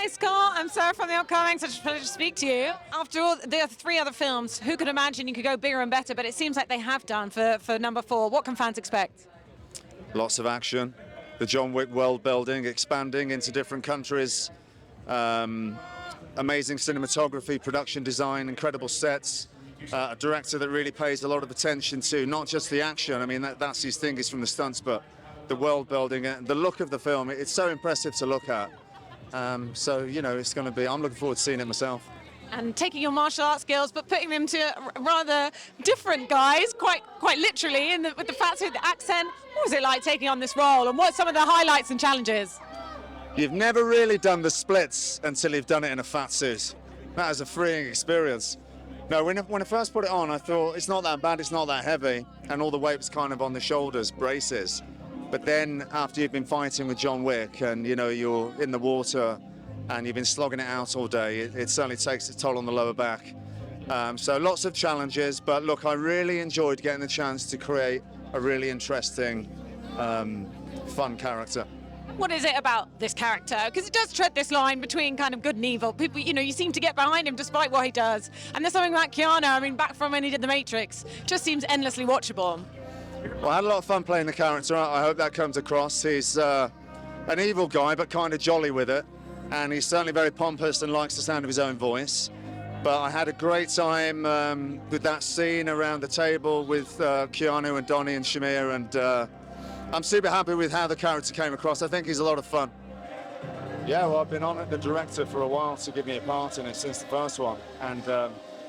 Hi, Scott. I'm Sarah from The Upcoming. Such a pleasure to speak to you. After all the three other films, who could imagine you could go bigger and better? But it seems like they have done for number 4. What can fans expect? Lots of action, the John Wick world building, expanding into different countries, amazing cinematography, production design, incredible sets, a director that really pays a lot of attention to not just the action. I mean, that's his thing, is from the stunts, but the world building and the look of the film. It's so impressive to look at. So, you know, it's going to be, I'm looking forward to seeing it myself. And taking your martial arts skills, but putting them to rather different guys, quite literally, with the fat suit, the accent. What was it like taking on this role, and what's some of the highlights and challenges? You've never really done the splits until you've done it in a fat suit. That is a freeing experience. No, when I first put it on, I thought it's not that bad, it's not that heavy, and all the weight was kind of on the shoulders, braces. But then after you've been fighting with John Wick and, you know, you're in the water and you've been slogging it out all day, it certainly takes a toll on the lower back. So lots of challenges, but look, I really enjoyed getting the chance to create a really interesting, fun character. What is it about this character? Because it does tread this line between kind of good and evil. People, you know, you seem to get behind him despite what he does. And there's something about Keanu, I mean, back from when he did The Matrix, just seems endlessly watchable. Well, I had a lot of fun playing the character. I hope that comes across. He's an evil guy, but kind of jolly with it. And he's certainly very pompous and likes the sound of his own voice. But I had a great time with that scene around the table with Keanu and Donnie and Shamir, and I'm super happy with how the character came across. I think he's a lot of fun. Yeah, well, I've been on the director for a while to give me a part in it since the first one, and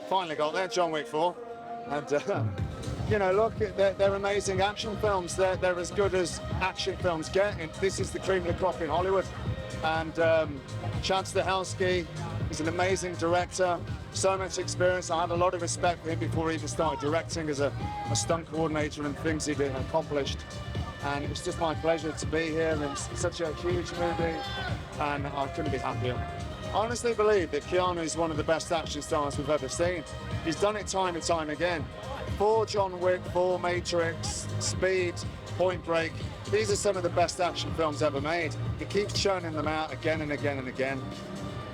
finally got there, John Wick 4. And you know, look, they're amazing action films. They're as good as action films get. And this is the cream of the crop in Hollywood. And Chad Stahelski is an amazing director, so much experience. I had a lot of respect for him before he even started directing as a stunt coordinator and things he'd accomplished. And it was just my pleasure to be here. It's such a huge movie, and I couldn't be happier. I honestly believe that Keanu is one of the best action stars we've ever seen. He's done it time and time again. 4 John Wick, 4 Matrix, Speed, Point Break. These are some of the best action films ever made. He keeps churning them out again and again and again.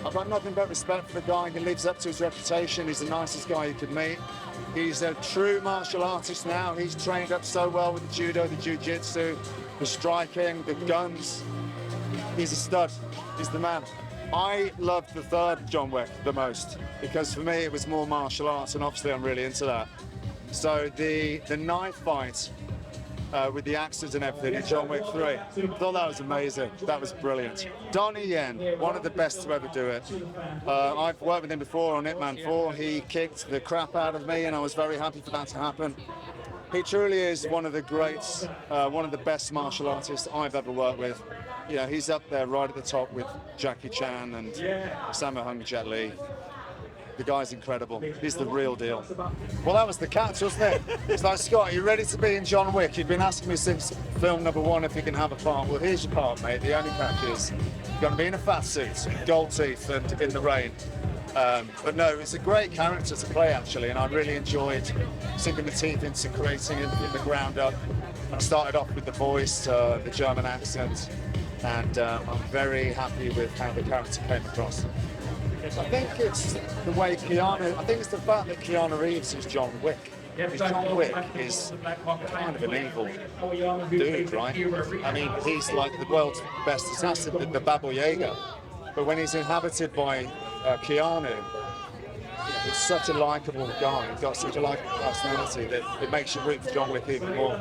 I've got nothing but respect for the guy. He lives up to his reputation. He's the nicest guy you could meet. He's a true martial artist now. He's trained up so well with the judo, the jiu-jitsu, the striking, the guns. He's a stud. He's the man. I loved the third John Wick the most because for me it was more martial arts, and obviously I'm really into that. So the knife fight with the axes and everything in John Wick 3, I thought that was amazing. That was brilliant. Donnie Yen, one of the best to ever do it. I've worked with him before on Ip Man 4. He kicked the crap out of me, and I was very happy for that to happen. He truly is one of the greats, one of the best martial artists I've ever worked with. You know, he's up there right at the top with Jackie Chan and Sammo Hung, Jet Li. The guy's incredible. He's the real deal. Well, that was the catch, wasn't it? It's like, Scott, are you ready to be in John Wick? You've been asking me since film number 1 if you can have a part. Well, here's your part, mate. The only catch is you're going to be in a fat suit, gold teeth, and in the rain. But no, it's a great character to play, actually, and I really enjoyed sinking the teeth into creating it in the ground up. I started off with the voice, the German accent, and I'm very happy with how the character came across. I think it's the way Keanu, I think it's the fact that Keanu Reeves is John Wick. John Wick is kind of an evil dude, right? I mean, he's like the world's best assassin, the Baba Yaga. But when he's inhabited by Keanu, it's such a likeable guy. He's got such a likeable personality that it makes you root for John Wick even more,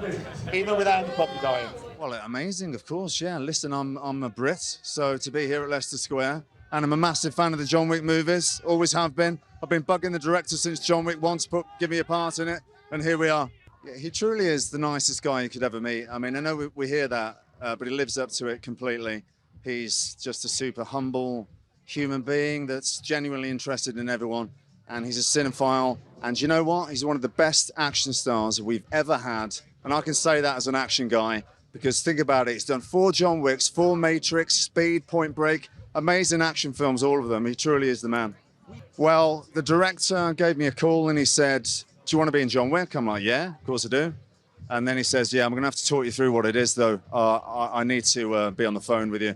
even without the puppy dying. Well, amazing, of course, yeah. Listen, I'm a Brit, so to be here at Leicester Square, and I'm a massive fan of the John Wick movies, always have been. I've been bugging the director since John Wick 1 to give me a part in it, and here we are. Yeah, he truly is the nicest guy you could ever meet. I mean, I know we hear that, but he lives up to it completely. He's just a super humble human being that's genuinely interested in everyone, and he's a cinephile. And you know what? He's one of the best action stars we've ever had, and I can say that as an action guy, because think about it, he's done 4 John Wicks, 4 Matrix, Speed, Point Break, amazing action films, all of them. He truly is the man. Well, the director gave me a call and he said, do you want to be in John Wick? I'm like, yeah, of course I do. And then he says, yeah, I'm going to have to talk you through what it is, though. I need to be on the phone with you.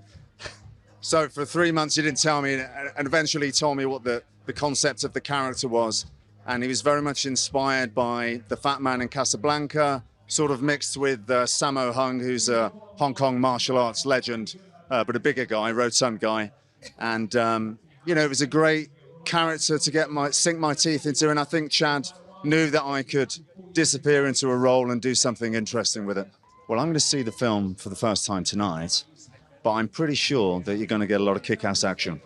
So for 3 months, he didn't tell me, and eventually he told me what the concept of the character was. And he was very much inspired by the fat man in Casablanca, sort of mixed with Sammo Hung, who's a Hong Kong martial arts legend, but a bigger guy, rotund guy. And, it was a great character to sink my teeth into. And I think Chad knew that I could disappear into a role and do something interesting with it. Well, I'm going to see the film for the first time tonight, but I'm pretty sure that you're going to get a lot of kick-ass action.